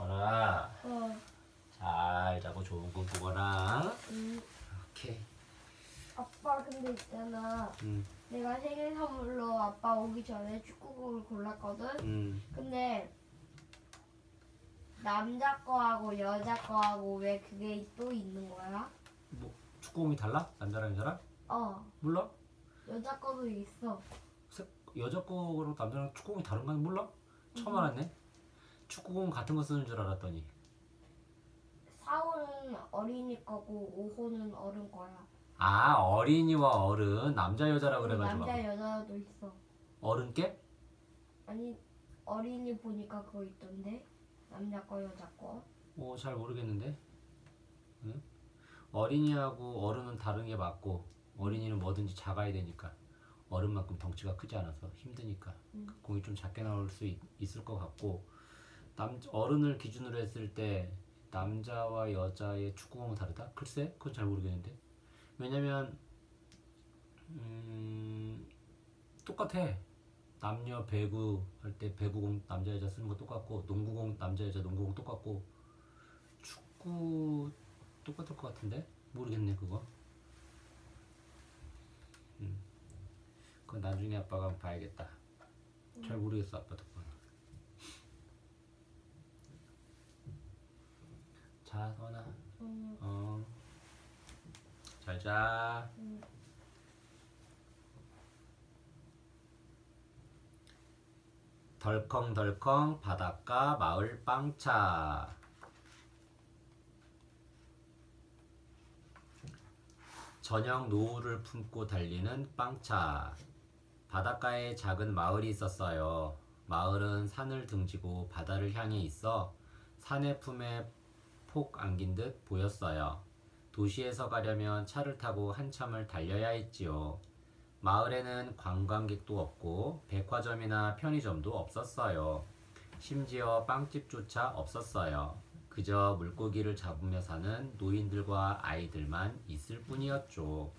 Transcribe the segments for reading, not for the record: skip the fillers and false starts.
원아, 어. 잘 자고 좋은 꿈 꾸거라. 응. 오케이. 아빠 근데 있잖아. 내가 생일 선물로 아빠 오기 전에 축구공을 골랐거든. 근데 남자 거하고 여자 거하고 왜 그게 또 있는 거야? 뭐 축구공이 달라? 남자랑 여자랑? 어. 몰라? 여자 거도 있어. 여자 거랑 남자랑 축구공이 다른 건 몰라? 처음 알았네. 축구공 같은 거 쓰는 줄 알았더니. 4호는 어린이 거고 5호는 어른 거야. 아, 어린이와 어른, 남자 여자라 그래가지고. 남자 여자도 있어. 어른 게? 아니 어린이 보니까 그거 있던데. 남자 거 여자 거. 잘 모르겠는데. 응? 어린이하고 어른은 다른 게 맞고, 어린이는 뭐든지 작아야 되니까. 어른만큼 덩치가 크지 않아서 힘드니까 공이 좀 작게 나올 수 있을 것 같고, 어른을 기준으로 했을 때 남자와 여자의 축구공은 다르다? 글쎄, 그건 잘 모르겠는데. 왜냐면 똑같아. 남녀 배구 할 때 배구공 남자 여자 쓰는 거 똑같고, 농구공 남자 여자 농구공 똑같고, 축구 똑같을 것 같은데 모르겠네 그거. 그건 나중에 아빠가 한번 봐야겠다. 잘 모르겠어 아빠도. 자, 서원아. 잘 자. 덜컹덜컹 바닷가 마을 빵차. 저녁 노을을 품고 달리는 빵차. 바닷가에 작은 마을이 있었어요. 마을은 산을 등지고 바다를 향해 있어 산의 품에 폭 안긴 듯 보였어요. 도시에서 가려면 차를 타고 한참을 달려야 했지요. 마을에는 관광객도 없고 백화점이나 편의점도 없었어요. 심지어 빵집조차 없었어요. 그저 물고기를 잡으며 사는 노인들과 아이들만 있을 뿐이었죠.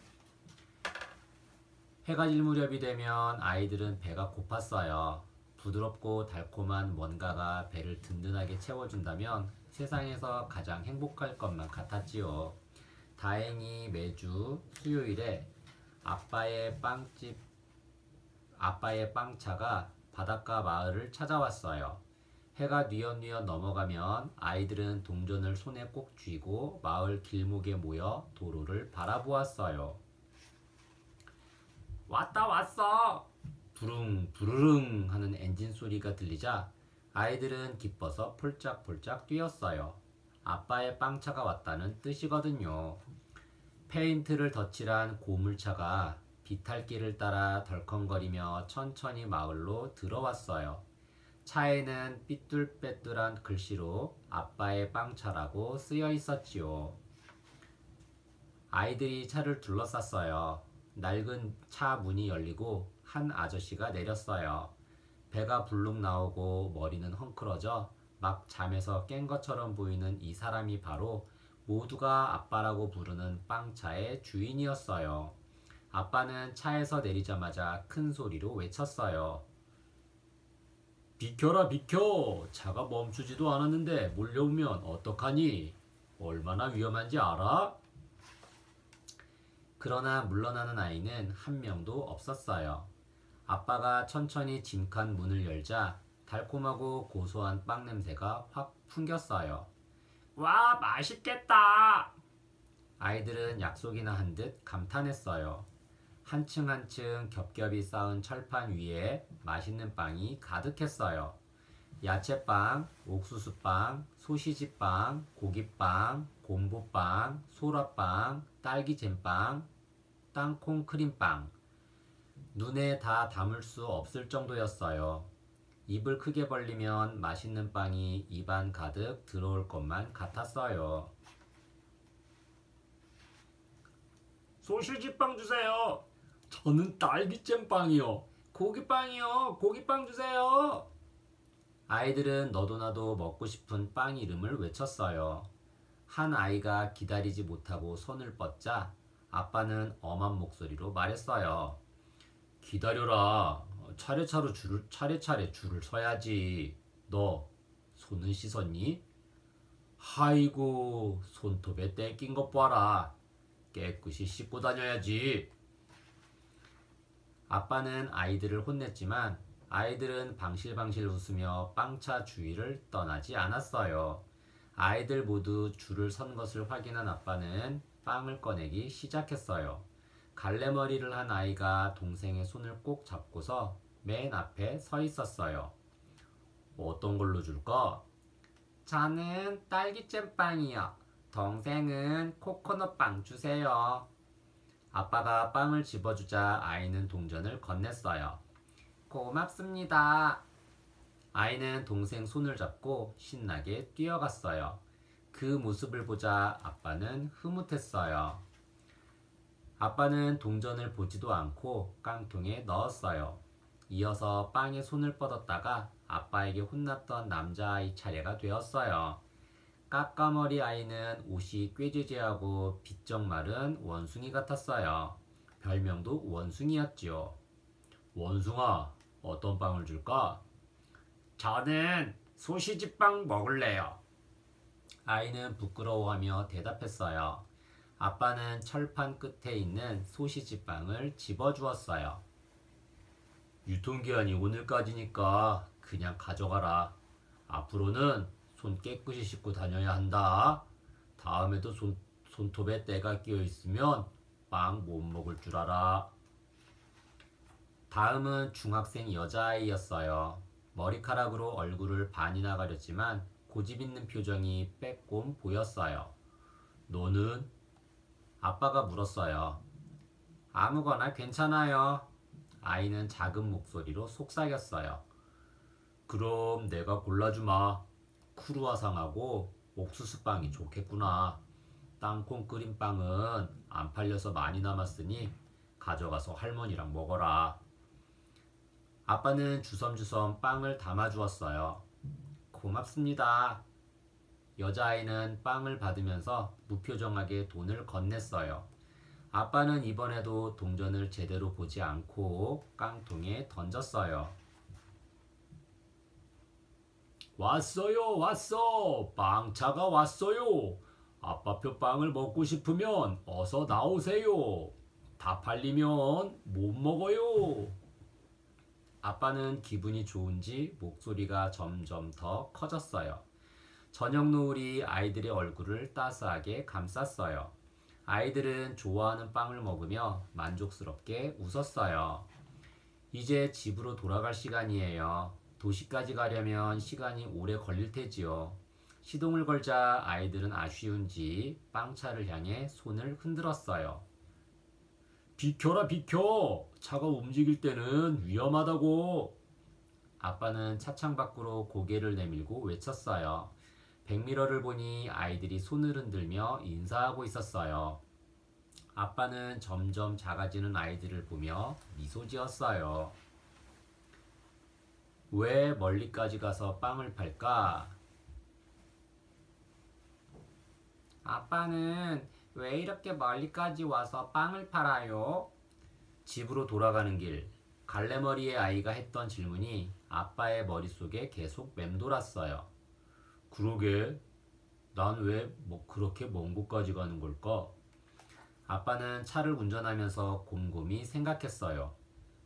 해가 질 무렵이 되면 아이들은 배가 고팠어요. 부드럽고 달콤한 뭔가가 배를 든든하게 채워준다면 세상에서 가장 행복할 것만 같았지요. 다행히 매주 수요일에 아빠의 빵차가 바닷가 마을을 찾아왔어요. 해가 뉘엿뉘엿 넘어가면 아이들은 동전을 손에 꼭 쥐고 마을 길목에 모여 도로를 바라보았어요. 왔다 왔어! 부릉 부르릉 하는 엔진 소리가 들리자 아이들은 기뻐서 폴짝폴짝 뛰었어요. 아빠의 빵차가 왔다는 뜻이거든요. 페인트를 덧칠한 고물차가 비탈길을 따라 덜컹거리며 천천히 마을로 들어왔어요. 차에는 삐뚤빼뚤한 글씨로 아빠의 빵차라고 쓰여 있었지요. 아이들이 차를 둘러쌌어요. 낡은 차 문이 열리고 한 아저씨가 내렸어요. 배가 불룩 나오고 머리는 헝클어져 막 잠에서 깬 것처럼 보이는 이 사람이 바로 모두가 아빠라고 부르는 빵차의 주인이었어요. 아빠는 차에서 내리자마자 큰 소리로 외쳤어요. 비켜라 비켜! 차가 멈추지도 않았는데 몰려오면 어떡하니? 얼마나 위험한지 알아? 그러나 물러나는 아이는 한 명도 없었어요. 아빠가 천천히 짐칸 문을 열자 달콤하고 고소한 빵 냄새가 확 풍겼어요. 와, 맛있겠다! 아이들은 약속이나 한 듯 감탄했어요. 한층 한층 겹겹이 쌓은 철판 위에 맛있는 빵이 가득했어요. 야채빵, 옥수수빵, 소시지빵, 고기빵, 곰보빵, 소라빵, 딸기잼빵, 땅콩 크림빵. 눈에 다 담을 수 없을 정도였어요. 입을 크게 벌리면 맛있는 빵이 입안 가득 들어올 것만 같았어요. 소시지빵 주세요. 저는 딸기잼빵이요. 고기빵이요. 고기빵 주세요. 아이들은 너도나도 먹고 싶은 빵 이름을 외쳤어요. 한 아이가 기다리지 못하고 손을 뻗자 아빠는 엄한 목소리로 말했어요. 기다려라. 차례차례 줄을 서야지. 너 손은 씻었니? 아이고, 손톱에 때 낀 것 봐라. 깨끗이 씻고 다녀야지. 아빠는 아이들을 혼냈지만 아이들은 방실방실 웃으며 빵차 주위를 떠나지 않았어요. 아이들 모두 줄을 선 것을 확인한 아빠는 빵을 꺼내기 시작했어요. 갈래머리를 한 아이가 동생의 손을 꼭 잡고서 맨 앞에 서 있었어요. 어떤 걸로 줄까? 저는 딸기잼빵이요. 동생은 코코넛빵 주세요. 아빠가 빵을 집어주자 아이는 동전을 건넸어요. 고맙습니다. 아이는 동생 손을 잡고 신나게 뛰어갔어요. 그 모습을 보자 아빠는 흐뭇했어요. 아빠는 동전을 보지도 않고 깡통에 넣었어요. 이어서 빵에 손을 뻗었다가 아빠에게 혼났던 남자아이 차례가 되었어요. 까까머리 아이는 옷이 꾀죄죄하고 비쩍 마른 원숭이 같았어요. 별명도 원숭이였지요. 원숭아, 어떤 빵을 줄까? 저는 소시지빵 먹을래요. 아이는 부끄러워하며 대답했어요. 아빠는 철판 끝에 있는 소시지빵을 집어주었어요. 유통기한이 오늘까지니까 그냥 가져가라. 앞으로는 손 깨끗이 씻고 다녀야 한다. 다음에도 손톱에 때가 끼어 있으면 빵 못 먹을 줄 알아. 다음은 중학생 여자아이였어요. 머리카락으로 얼굴을 반이나 가렸지만 고집 있는 표정이 빼꼼 보였어요. 너는? 아빠가 물었어요. 아무거나 괜찮아요. 아이는 작은 목소리로 속삭였어요. 그럼 내가 골라주마. 크루아상하고 옥수수빵이 좋겠구나. 땅콩 끓인 빵은 안 팔려서 많이 남았으니 가져가서 할머니랑 먹어라. 아빠는 주섬주섬 빵을 담아주었어요. 고맙습니다. 여자아이는 빵을 받으면서 무표정하게 돈을 건넸어요. 아빠는 이번에도 동전을 제대로 보지 않고 깡통에 던졌어요. 왔어요, 왔어. 빵차가 왔어요. 아빠표 빵을 먹고 싶으면 어서 나오세요. 다 팔리면 못 먹어요. 아빠는 기분이 좋은지 목소리가 점점 더 커졌어요. 저녁 노을이 아이들의 얼굴을 따스하게 감쌌어요. 아이들은 좋아하는 빵을 먹으며 만족스럽게 웃었어요. 이제 집으로 돌아갈 시간이에요. 도시까지 가려면 시간이 오래 걸릴 테지요. 시동을 걸자 아이들은 아쉬운지 빵차를 향해 손을 흔들었어요. 비켜라 비켜! 차가 움직일 때는 위험하다고! 아빠는 차창 밖으로 고개를 내밀고 외쳤어요. 백미러를 보니 아이들이 손을 흔들며 인사하고 있었어요. 아빠는 점점 작아지는 아이들을 보며 미소 지었어요. 왜 멀리까지 가서 빵을 팔까? 아빠는 왜 이렇게 멀리까지 와서 빵을 팔아요? 집으로 돌아가는 길, 갈래머리의 아이가 했던 질문이 아빠의 머릿속에 계속 맴돌았어요. 그러게, 난 왜 그렇게 먼 곳까지 가는 걸까? 아빠는 차를 운전하면서 곰곰이 생각했어요.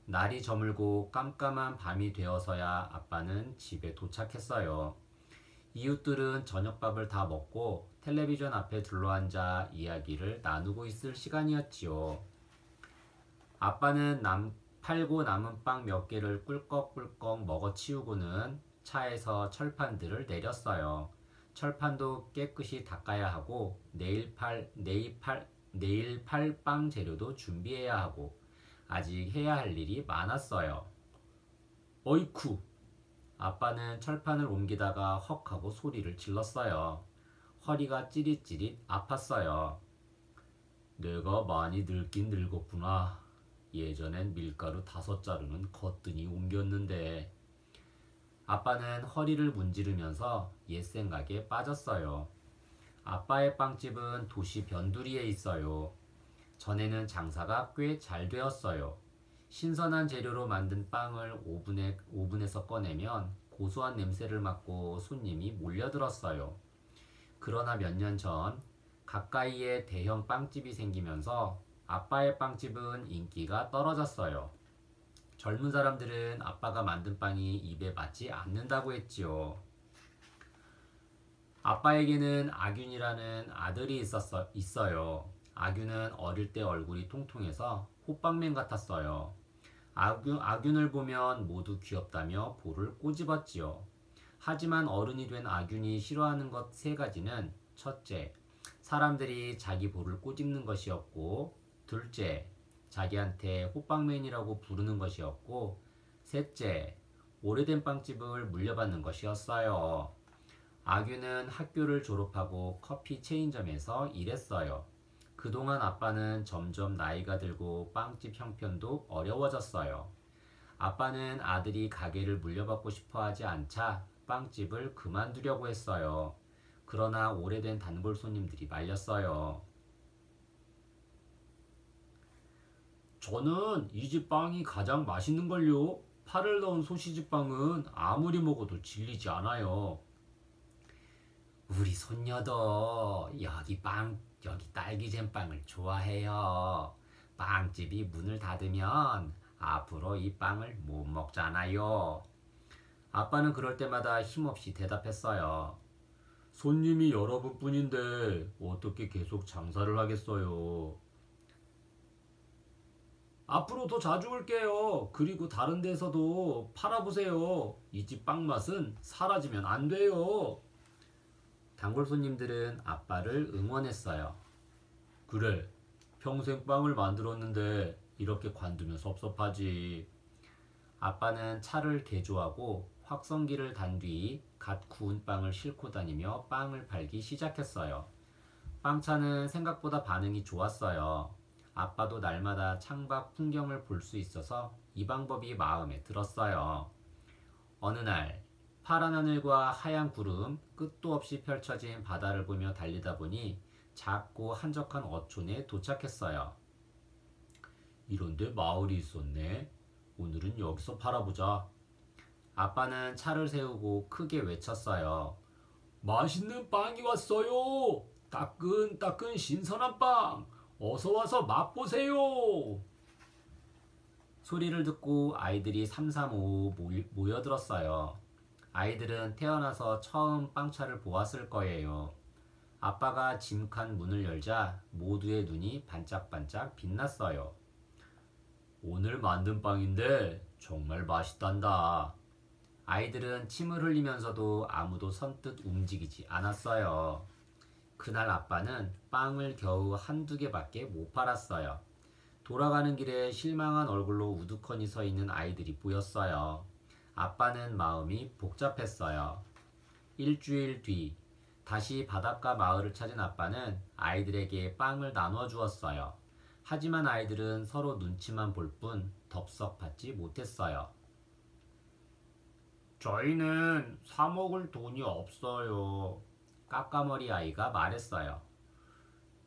날이 저물고 깜깜한 밤이 되어서야 아빠는 집에 도착했어요. 이웃들은 저녁밥을 다 먹고 텔레비전 앞에 둘러앉아 이야기를 나누고 있을 시간이었지요. 아빠는 팔고 남은 빵 몇 개를 꿀꺽꿀꺽 먹어치우고는 차에서 철판들을 내렸어요. 철판도 깨끗이 닦아야 하고 내일 팔 빵 재료도 준비해야 하고 아직 해야 할 일이 많았어요. 어이쿠! 아빠는 철판을 옮기다가 헉 하고 소리를 질렀어요. 허리가 찌릿찌릿 아팠어요. 내가 많이 늙긴 늙었구나. 예전엔 밀가루 5자루는 거뜬히 옮겼는데. 아빠는 허리를 문지르면서 옛 생각에 빠졌어요. 아빠의 빵집은 도시 변두리에 있어요. 전에는 장사가 꽤 잘 되었어요. 신선한 재료로 만든 빵을 오븐에서 꺼내면 고소한 냄새를 맡고 손님이 몰려들었어요. 그러나 몇 년 전 가까이에 대형 빵집이 생기면서 아빠의 빵집은 인기가 떨어졌어요. 젊은 사람들은 아빠가 만든 빵이 입에 맞지 않는다고 했지요. 아빠에게는 아균이라는 아들이 있어요. 아균은 어릴 때 얼굴이 통통해서 호빵맨 같았어요. 아균을 보면 모두 귀엽다며 볼을 꼬집었지요. 하지만 어른이 된 아균이 싫어하는 것 세 가지는 첫째, 사람들이 자기 볼을 꼬집는 것이었고, 둘째, 자기한테 호빵맨이라고 부르는 것이었고, 셋째, 오래된 빵집을 물려받는 것이었어요. 아규는 학교를 졸업하고 커피 체인점에서 일했어요. 그동안 아빠는 점점 나이가 들고 빵집 형편도 어려워졌어요. 아빠는 아들이 가게를 물려받고 싶어 하지 않자 빵집을 그만두려고 했어요. 그러나 오래된 단골 손님들이 말렸어요. 저는 이 집 빵이 가장 맛있는걸요. 파를 넣은 소시지 빵은 아무리 먹어도 질리지 않아요. 우리 손녀도 여기 딸기잼 빵을 좋아해요. 빵집이 문을 닫으면 앞으로 이 빵을 못 먹잖아요. 아빠는 그럴 때마다 힘없이 대답했어요. 손님이 여러분뿐인데 어떻게 계속 장사를 하겠어요? 앞으로 더 자주 올게요. 그리고 다른 데서도 팔아보세요. 이 집 빵 맛은 사라지면 안 돼요. 단골 손님들은 아빠를 응원했어요. 그래, 평생 빵을 만들었는데 이렇게 관두면 섭섭하지. 아빠는 차를 개조하고 확성기를 단 뒤 갓 구운 빵을 싣고 다니며 빵을 팔기 시작했어요. 빵차는 생각보다 반응이 좋았어요. 아빠도 날마다 창밖 풍경을 볼 수 있어서 이 방법이 마음에 들었어요. 어느 날 파란 하늘과 하얀 구름, 끝도 없이 펼쳐진 바다를 보며 달리다 보니 작고 한적한 어촌에 도착했어요. 이런데 마을이 있었네. 오늘은 여기서 팔아보자. 아빠는 차를 세우고 크게 외쳤어요. 맛있는 빵이 왔어요. 따끈따끈 신선한 빵. 어서 와서 맛보세요. 소리를 듣고 아이들이 삼삼오오 모여들었어요. 아이들은 태어나서 처음 빵차를 보았을 거예요. 아빠가 짐칸 문을 열자 모두의 눈이 반짝반짝 빛났어요. 오늘 만든 빵인데 정말 맛있단다. 아이들은 침을 흘리면서도 아무도 선뜻 움직이지 않았어요. 그날 아빠는 빵을 겨우 한두 개밖에 못 팔았어요. 돌아가는 길에 실망한 얼굴로 우두커니 서 있는 아이들이 보였어요. 아빠는 마음이 복잡했어요. 일주일 뒤 다시 바닷가 마을을 찾은 아빠는 아이들에게 빵을 나눠 주었어요. 하지만 아이들은 서로 눈치만 볼 뿐 덥석 받지 못했어요. 저희는 사 먹을 돈이 없어요. 까까머리 아이가 말했어요.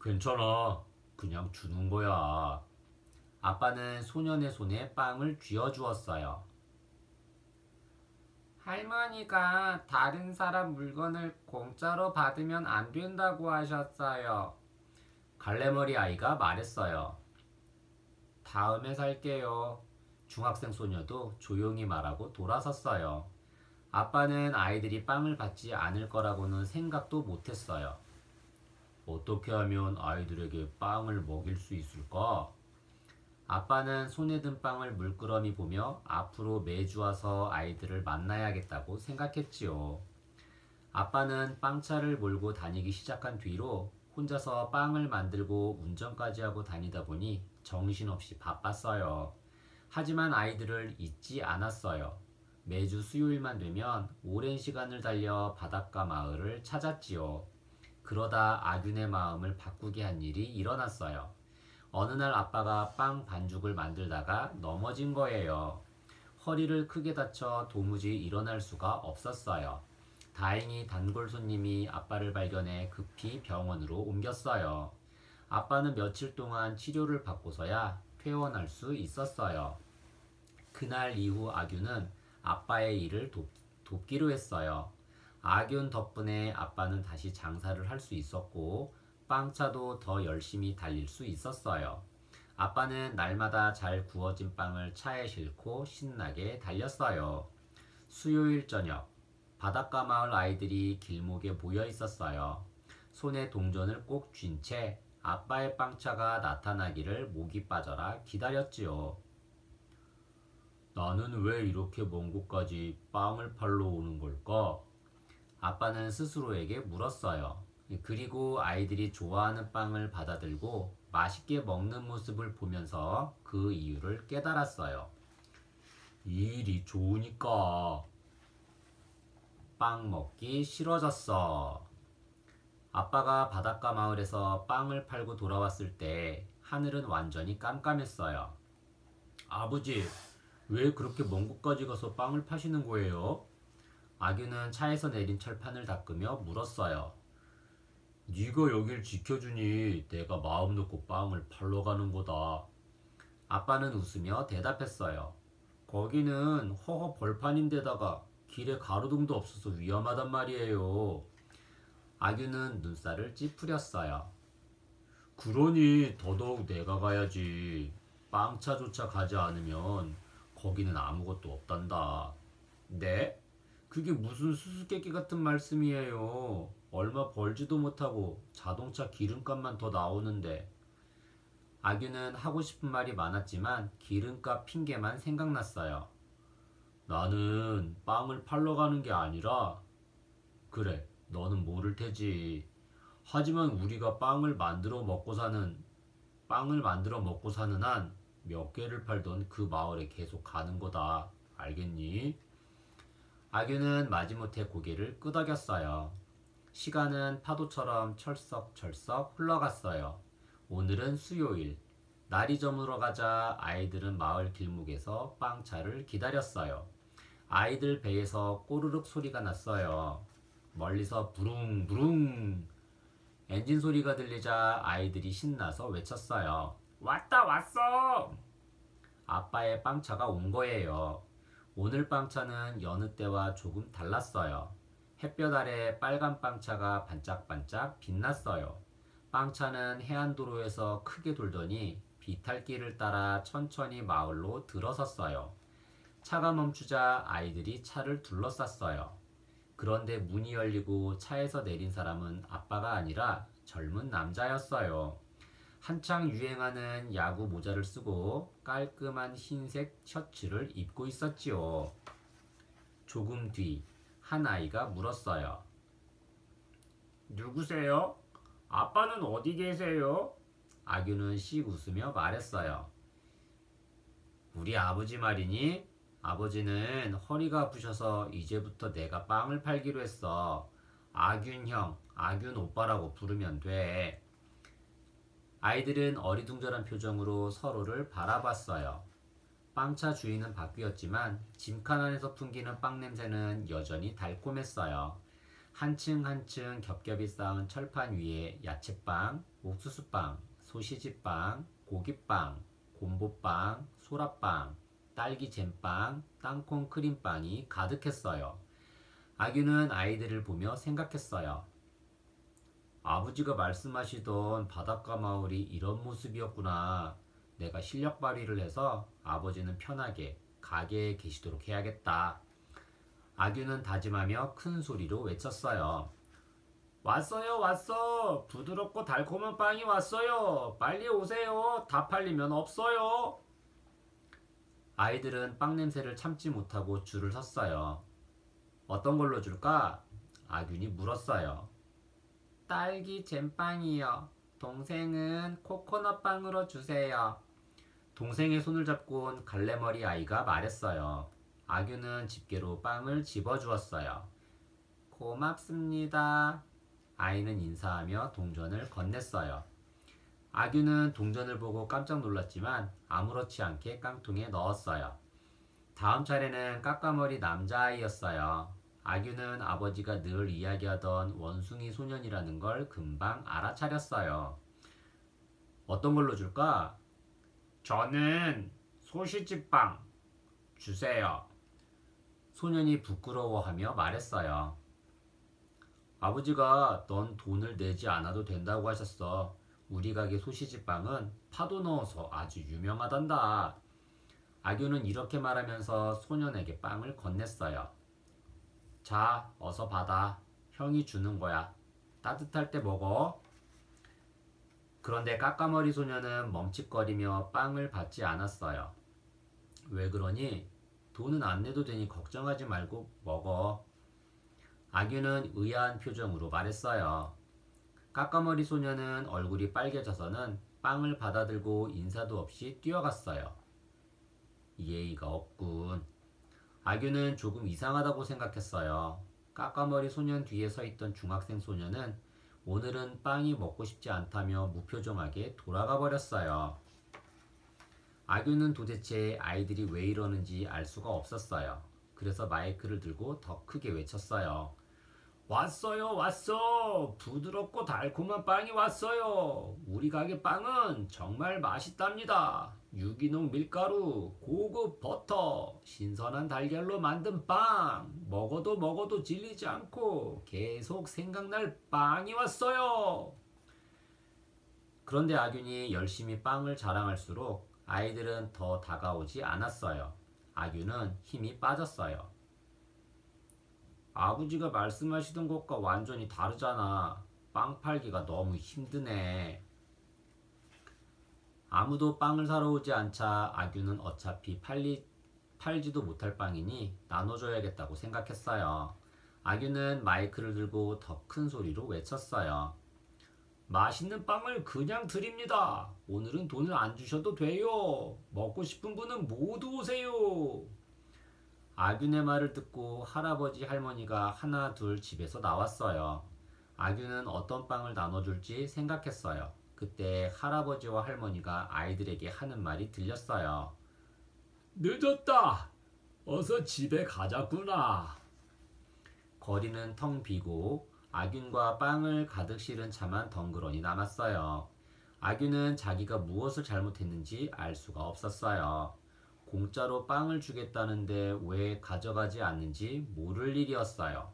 괜찮아. 그냥 주는 거야. 아빠는 소년의 손에 빵을 쥐어주었어요. 할머니가 다른 사람 물건을 공짜로 받으면 안 된다고 하셨어요. 갈래머리 아이가 말했어요. 다음에 살게요. 중학생 소녀도 조용히 말하고 돌아섰어요. 아빠는 아이들이 빵을 받지 않을 거라고는 생각도 못했어요. 어떻게 하면 아이들에게 빵을 먹일 수 있을까? 아빠는 손에 든 빵을 물끄러미 보며 앞으로 매주 와서 아이들을 만나야겠다고 생각했지요. 아빠는 빵차를 몰고 다니기 시작한 뒤로 혼자서 빵을 만들고 운전까지 하고 다니다 보니 정신없이 바빴어요. 하지만 아이들을 잊지 않았어요. 매주 수요일만 되면 오랜 시간을 달려 바닷가 마을을 찾았지요. 그러다 아균의 마음을 바꾸게 한 일이 일어났어요. 어느 날 아빠가 빵 반죽을 만들다가 넘어진 거예요. 허리를 크게 다쳐 도무지 일어날 수가 없었어요. 다행히 단골 손님이 아빠를 발견해 급히 병원으로 옮겼어요. 아빠는 며칠 동안 치료를 받고서야 퇴원할 수 있었어요. 그날 이후 아규는 아빠의 일을 돕기로 했어요. 아균 덕분에 아빠는 다시 장사를 할 수 있었고 빵차도 더 열심히 달릴 수 있었어요. 아빠는 날마다 잘 구워진 빵을 차에 싣고 신나게 달렸어요. 수요일 저녁, 바닷가 마을 아이들이 길목에 모여 있었어요. 손에 동전을 꼭 쥔 채 아빠의 빵차가 나타나기를 목이 빠져라 기다렸지요. 나는 왜 이렇게 먼 곳까지 빵을 팔러 오는 걸까? 아빠는 스스로에게 물었어요. 그리고 아이들이 좋아하는 빵을 받아들고 맛있게 먹는 모습을 보면서 그 이유를 깨달았어요. 이 일이 좋으니까. 빵 먹기 싫어졌어. 아빠가 바닷가 마을에서 빵을 팔고 돌아왔을 때 하늘은 완전히 깜깜했어요. 아버지, 왜 그렇게 먼 곳까지 가서 빵을 파시는 거예요? 아규는 차에서 내린 철판을 닦으며 물었어요. 네가 여길 지켜주니 내가 마음 놓고 빵을 팔러 가는 거다. 아빠는 웃으며 대답했어요. 거기는 허허 벌판인데다가 길에 가로등도 없어서 위험하단 말이에요. 아규는 눈살을 찌푸렸어요. 그러니 더더욱 내가 가야지. 빵차조차 가지 않으면 거기는 아무것도 없단다. 네? 그게 무슨 수수께끼 같은 말씀이에요. 얼마 벌지도 못하고 자동차 기름값만 더 나오는데. 아규는 하고 싶은 말이 많았지만 기름값 핑계만 생각났어요. 나는 빵을 팔러 가는 게 아니라 그래, 너는 모를 테지. 하지만 우리가 빵을 만들어 먹고 사는 한 몇 개를 팔던 그 마을에 계속 가는 거다. 알겠니? 아규는 마지못해 고개를 끄덕였어요. 시간은 파도처럼 철썩철썩 흘러갔어요. 오늘은 수요일. 날이 저물어 가자 아이들은 마을 길목에서 빵차를 기다렸어요. 아이들 배에서 꼬르륵 소리가 났어요. 멀리서 부릉부릉 엔진 소리가 들리자 아이들이 신나서 외쳤어요. 왔다 왔어! 아빠의 빵차가 온 거예요. 오늘 빵차는 여느 때와 조금 달랐어요. 햇볕 아래 빨간 빵차가 반짝반짝 빛났어요. 빵차는 해안도로에서 크게 돌더니 비탈길을 따라 천천히 마을로 들어섰어요. 차가 멈추자 아이들이 차를 둘러쌌어요. 그런데 문이 열리고 차에서 내린 사람은 아빠가 아니라 젊은 남자였어요. 한창 유행하는 야구 모자를 쓰고 깔끔한 흰색 셔츠를 입고 있었지요. 조금 뒤 한 아이가 물었어요. 누구세요? 아빠는 어디 계세요? 아규는 씩 웃으며 말했어요. 우리 아버지 말이니? 아버지는 허리가 아프셔서 이제부터 내가 빵을 팔기로 했어. 아균 형, 아균 오빠라고 부르면 돼. 아이들은 어리둥절한 표정으로 서로를 바라봤어요. 빵차 주인은 바뀌었지만 짐칸 안에서 풍기는 빵 냄새는 여전히 달콤했어요. 한층 한층 겹겹이 쌓은 철판 위에 야채빵, 옥수수빵, 소시지빵, 고기빵, 곰보빵, 소라빵, 딸기잼빵, 땅콩 크림빵이 가득했어요. 아규는 아이들을 보며 생각했어요. 아버지가 말씀하시던 바닷가 마을이 이런 모습이었구나. 내가 실력 발휘를 해서 아버지는 편하게 가게에 계시도록 해야겠다. 아규는 다짐하며 큰 소리로 외쳤어요. 왔어요, 왔어. 부드럽고 달콤한 빵이 왔어요. 빨리 오세요. 다 팔리면 없어요. 아이들은 빵 냄새를 참지 못하고 줄을 섰어요. 어떤 걸로 줄까? 아균이 물었어요. 딸기 잼빵이요. 동생은 코코넛 빵으로 주세요. 동생의 손을 잡고 온 갈래머리 아이가 말했어요. 아규는 집게로 빵을 집어주었어요. 고맙습니다. 아이는 인사하며 동전을 건넸어요. 아규는 동전을 보고 깜짝 놀랐지만 아무렇지 않게 깡통에 넣었어요. 다음 차례는 까까머리 남자아이였어요. 아규는 아버지가 늘 이야기하던 원숭이 소년이라는 걸 금방 알아차렸어요. 어떤 걸로 줄까? 저는 소시지빵 주세요. 소년이 부끄러워하며 말했어요. 아버지가 넌 돈을 내지 않아도 된다고 하셨어. 우리 가게 소시지빵은 파도 넣어서 아주 유명하단다. 아규는 이렇게 말하면서 소년에게 빵을 건넸어요. 자, 어서 받아. 형이 주는 거야. 따뜻할 때 먹어. 그런데 까까머리 소년은 멈칫거리며 빵을 받지 않았어요. 왜 그러니? 돈은 안 내도 되니 걱정하지 말고 먹어. 아규는 의아한 표정으로 말했어요. 까까머리 소년은 얼굴이 빨개져서는 빵을 받아들고 인사도 없이 뛰어갔어요. 예의가 없군. 아규는 조금 이상하다고 생각했어요. 까까머리 소년 뒤에 서 있던 중학생 소년은 오늘은 빵이 먹고 싶지 않다며 무표정하게 돌아가 버렸어요. 아규는 도대체 아이들이 왜 이러는지 알 수가 없었어요. 그래서 마이크를 들고 더 크게 외쳤어요. 왔어요, 왔어! 부드럽고 달콤한 빵이 왔어요! 우리 가게 빵은 정말 맛있답니다! 유기농 밀가루, 고급 버터, 신선한 달걀로 만든 빵! 먹어도 질리지 않고 계속 생각날 빵이 왔어요! 그런데 아균이 열심히 빵을 자랑할수록 아이들은 더 다가오지 않았어요. 아균은 힘이 빠졌어요. 아버지가 말씀하시던 것과 완전히 다르잖아. 빵 팔기가 너무 힘드네. 아무도 빵을 사러 오지 않자 아규는 어차피 팔지도 못할 빵이니 나눠줘야겠다고 생각했어요. 아규는 마이크를 들고 더 큰 소리로 외쳤어요. 맛있는 빵을 그냥 드립니다. 오늘은 돈을 안 주셔도 돼요. 먹고 싶은 분은 모두 오세요. 아균의 말을 듣고 할아버지 할머니가 하나 둘 집에서 나왔어요. 아균은 어떤 빵을 나눠줄지 생각했어요. 그때 할아버지와 할머니가 아이들에게 하는 말이 들렸어요. 늦었다. 어서 집에 가자꾸나. 거리는 텅 비고 아균과 빵을 가득 실은 차만 덩그러니 남았어요. 아균은 자기가 무엇을 잘못했는지 알 수가 없었어요. 공짜로 빵을 주겠다는데 왜 가져가지 않는지 모를 일이었어요.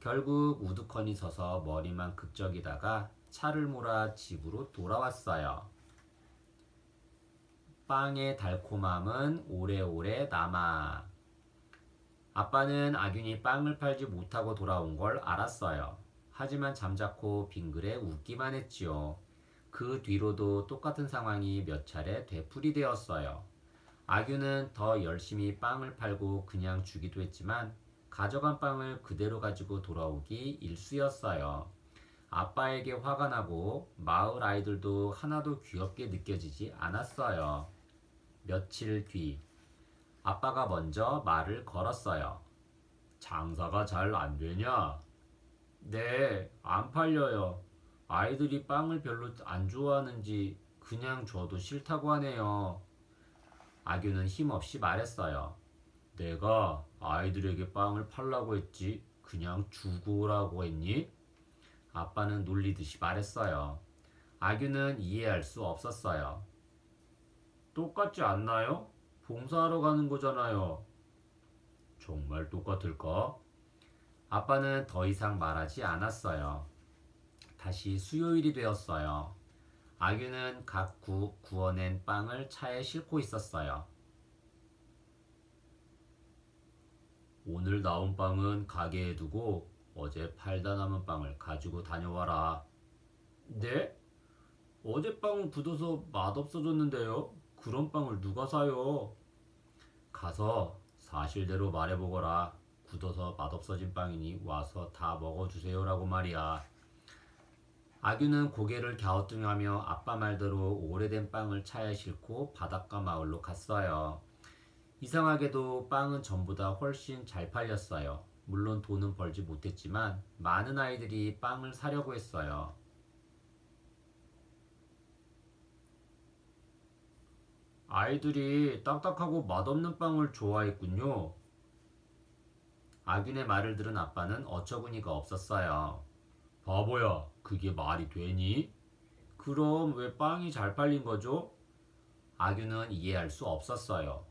결국 우두커니 서서 머리만 극적이다가 차를 몰아 집으로 돌아왔어요. 빵의 달콤함은 오래오래 남아. 아빠는 아균이 빵을 팔지 못하고 돌아온 걸 알았어요. 하지만 잠자코 빙그레 웃기만 했지요. 그 뒤로도 똑같은 상황이 몇 차례 되풀이되었어요. 아규는 더 열심히 빵을 팔고 그냥 주기도 했지만 가져간 빵을 그대로 가지고 돌아오기 일쑤였어요. 아빠에게 화가 나고 마을 아이들도 하나도 귀엽게 느껴지지 않았어요. 며칠 뒤 아빠가 먼저 말을 걸었어요. 장사가 잘 안 되냐? 네, 안 팔려요. 아이들이 빵을 별로 안 좋아하는지 그냥 줘도 싫다고 하네요. 아규는 힘없이 말했어요. 내가 아이들에게 빵을 팔라고 했지 그냥 주고 오라고 했니? 아빠는 놀리듯이 말했어요. 아규는 이해할 수 없었어요. 똑같지 않나요? 봉사하러 가는 거잖아요. 정말 똑같을까? 아빠는 더 이상 말하지 않았어요. 다시 수요일이 되었어요. 아규는 각 구워낸 빵을 차에 싣고 있었어요. 오늘 나온 빵은 가게에 두고 어제 팔다 남은 빵을 가지고 다녀와라. 네? 어제 빵은 굳어서 맛없어졌는데요. 그런 빵을 누가 사요? 가서 사실대로 말해보거라. 굳어서 맛없어진 빵이니 와서 다 먹어주세요라고 말이야. 아규는 고개를 갸우뚱하며 아빠 말대로 오래된 빵을 차에 싣고 바닷가 마을로 갔어요. 이상하게도 빵은 전보다 훨씬 잘 팔렸어요. 물론 돈은 벌지 못했지만 많은 아이들이 빵을 사려고 했어요. 아이들이 딱딱하고 맛없는 빵을 좋아했군요. 아균의 말을 들은 아빠는 어처구니가 없었어요. 바보야, 그게 말이 되니? 그럼 왜 빵이 잘 팔린 거죠? 아균은 이해할 수 없었어요.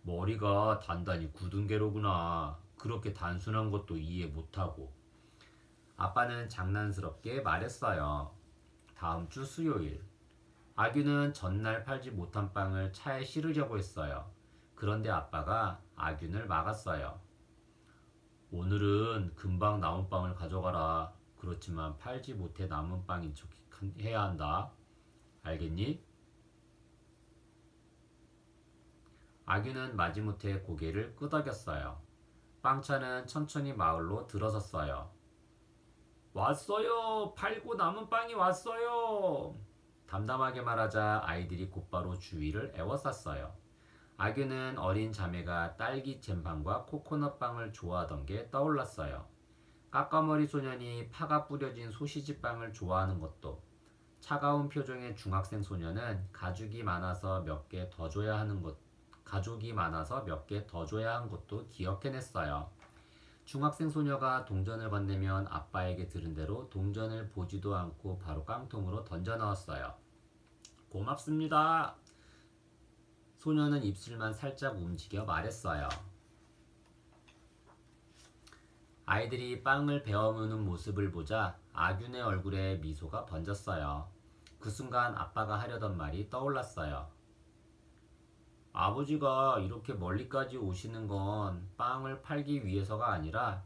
머리가 단단히 굳은 게로구나. 그렇게 단순한 것도 이해 못하고. 아빠는 장난스럽게 말했어요. 다음 주 수요일. 아규는 전날 팔지 못한 빵을 차에 실으려고 했어요. 그런데 아빠가 아균을 막았어요. 오늘은 금방 남은 빵을 가져가라. 그렇지만 팔지 못해 남은 빵인 척 해야 한다. 알겠니? 아규는 마지못해 고개를 끄덕였어요. 빵차는 천천히 마을로 들어섰어요. 왔어요. 팔고 남은 빵이 왔어요. 담담하게 말하자 아이들이 곧바로 주위를 에워쌌어요. 아규는 어린 자매가 딸기 잼빵과 코코넛빵을 좋아하던 게 떠올랐어요. 까까머리 소년이 파가 뿌려진 소시지빵을 좋아하는 것도, 차가운 표정의 중학생 소년은 가족이 많아서 몇 개 더 줘야 하는 것도 기억해냈어요. 중학생 소녀가 동전을 건네면 아빠에게 들은 대로 동전을 보지도 않고 바로 깡통으로 던져 넣었어요. 고맙습니다. 소녀는 입술만 살짝 움직여 말했어요. 아이들이 빵을 베어무는 모습을 보자 아균의 얼굴에 미소가 번졌어요. 그 순간 아빠가 하려던 말이 떠올랐어요. 아버지가 이렇게 멀리까지 오시는 건 빵을 팔기 위해서가 아니라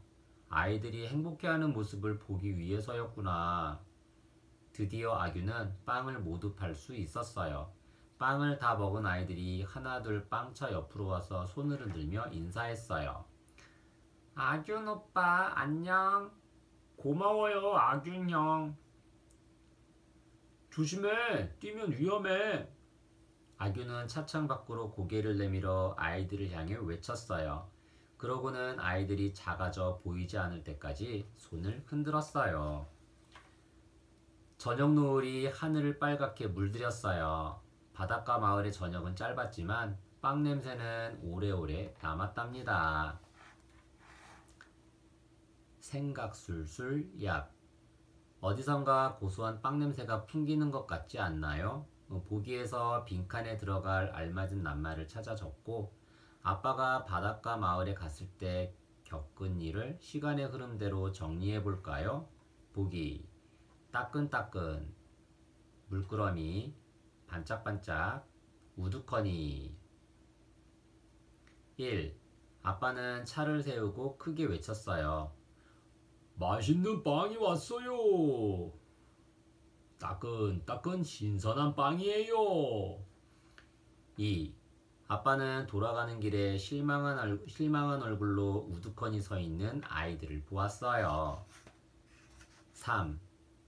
아이들이 행복해하는 모습을 보기 위해서였구나. 드디어 아규는 빵을 모두 팔 수 있었어요. 빵을 다 먹은 아이들이 하나둘 빵차 옆으로 와서 손을 흔들며 인사했어요. 아균 오빠 안녕. 고마워요 아균 형. 조심해. 뛰면 위험해. 아규는 차창 밖으로 고개를 내밀어 아이들을 향해 외쳤어요. 그러고는 아이들이 작아져 보이지 않을 때까지 손을 흔들었어요. 저녁 노을이 하늘을 빨갛게 물들였어요. 바닷가 마을의 저녁은 짧았지만 빵 냄새는 오래오래 남았답니다. 생각술술 약. 어디선가 고소한 빵 냄새가 풍기는 것 같지 않나요? 보기에서 빈칸에 들어갈 알맞은 낱말을 찾아 적고 아빠가 바닷가 마을에 갔을 때 겪은 일을 시간의 흐름대로 정리해 볼까요? 보기. 따끈따끈, 물끄러미, 반짝반짝, 우두커니. 1. 아빠는 차를 세우고 크게 외쳤어요. 맛있는 빵이 왔어요. 따끈따끈 신선한 빵이에요. 2. 아빠는 돌아가는 길에 실망한 얼굴로 우두커니 서 있는 아이들을 보았어요. 3.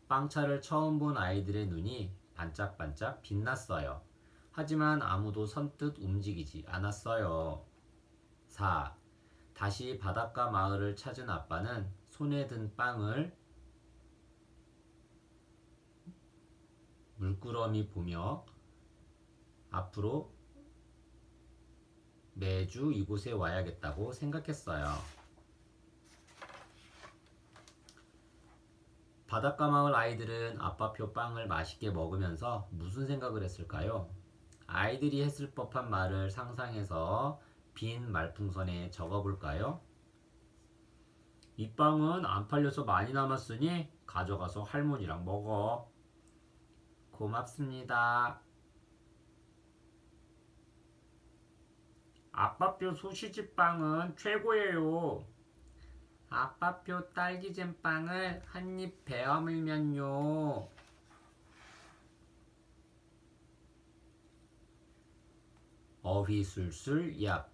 빵차를 처음 본 아이들의 눈이 반짝반짝 빛났어요. 하지만 아무도 선뜻 움직이지 않았어요. 4. 다시 바닷가 마을을 찾은 아빠는 손에 든 빵을 물끄러미 보며 앞으로 매주 이곳에 와야겠다고 생각했어요. 바닷가 마을 아이들은 아빠표 빵을 맛있게 먹으면서 무슨 생각을 했을까요? 아이들이 했을 법한 말을 상상해서 빈 말풍선에 적어볼까요? 이 빵은 안 팔려서 많이 남았으니 가져가서 할머니랑 먹어. 고맙습니다. 아빠표 소시지 빵은 최고예요. 아빠표 딸기잼 빵을 한 입 베어물면요. 어휘술술 얍.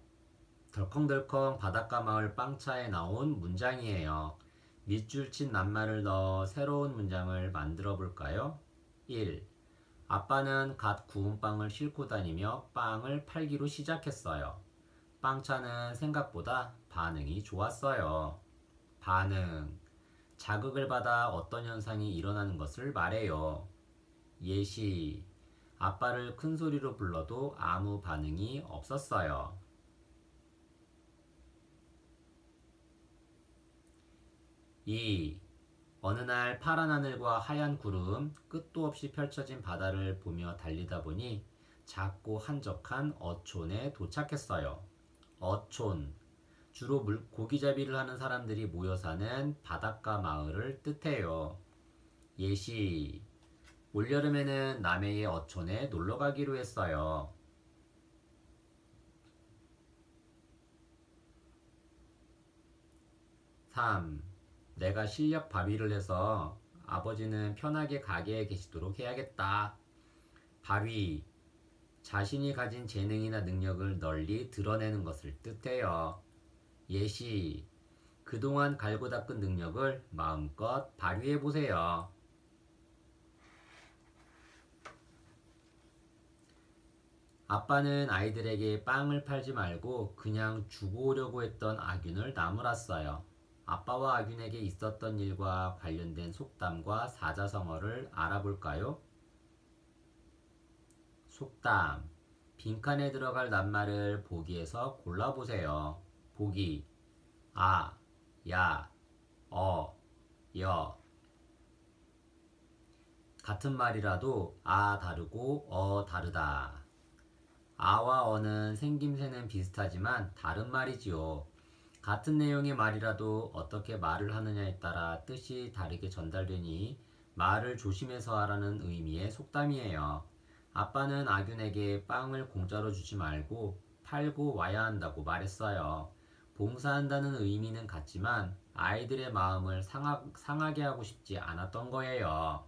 덜컹덜컹 바닷가 마을 빵차에 나온 문장이에요. 밑줄 친 낱말을 넣어 새로운 문장을 만들어 볼까요? 1. 아빠는 갓 구운 빵을 싣고 다니며 빵을 팔기로 시작했어요. 빵차는 생각보다 반응이 좋았어요. 반응. 자극을 받아 어떤 현상이 일어나는 것을 말해요. 예시. 아빠를 큰 소리로 불러도 아무 반응이 없었어요. 2. 어느 날 파란 하늘과 하얀 구름, 끝도 없이 펼쳐진 바다를 보며 달리다 보니 작고 한적한 어촌에 도착했어요. 어촌. 주로 고기잡이를 하는 사람들이 모여 사는 바닷가 마을을 뜻해요. 예시: 올여름에는 남해의 어촌에 놀러 가기로 했어요. 3. 내가 실력 발휘를 해서 아버지는 편하게 가게에 계시도록 해야겠다. 발휘: 자신이 가진 재능이나 능력을 널리 드러내는 것을 뜻해요. 예시: 그동안 갈고 닦은 능력을 마음껏 발휘해보세요. 아빠는 아이들에게 빵을 팔지 말고 그냥 주고 오려고 했던 아균을 나무랐어요. 아빠와 아균에게 있었던 일과 관련된 속담과 사자성어를 알아볼까요? 속담: 빈칸에 들어갈 낱말을 보기에서 골라보세요. 보기: 아, 야, 여. 같은 말이라도 아 다르고 다르다. 아와 어는 생김새는 비슷하지만 다른 말이지요. 같은 내용의 말이라도 어떻게 말을 하느냐에 따라 뜻이 다르게 전달되니 말을 조심해서 하라는 의미의 속담이에요. 아빠는 아균에게 빵을 공짜로 주지 말고 팔고 와야 한다고 말했어요. 봉사한다는 의미는 같지만 아이들의 마음을 상하게 하고 싶지 않았던 거예요.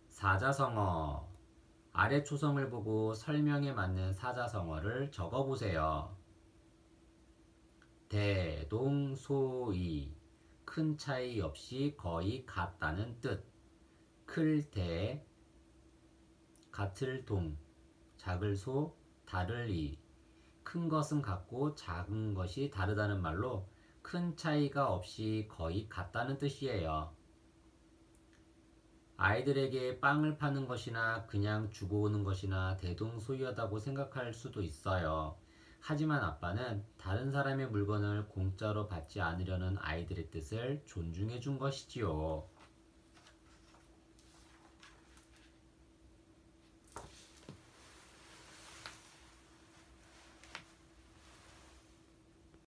사자성어: 아래 초성을 보고 설명에 맞는 사자성어를 적어보세요. 대동소이: 큰 차이 없이 거의 같다는 뜻. 클대: 같을 동, 작을 소, 다를 이. 큰 것은 같고 작은 것이 다르다는 말로 큰 차이가 없이 거의 같다는 뜻이에요. 아이들에게 빵을 파는 것이나 그냥 주고 오는 것이나 대동소이하다고 생각할 수도 있어요. 하지만 아빠는 다른 사람의 물건을 공짜로 받지 않으려는 아이들의 뜻을 존중해 준 것이지요.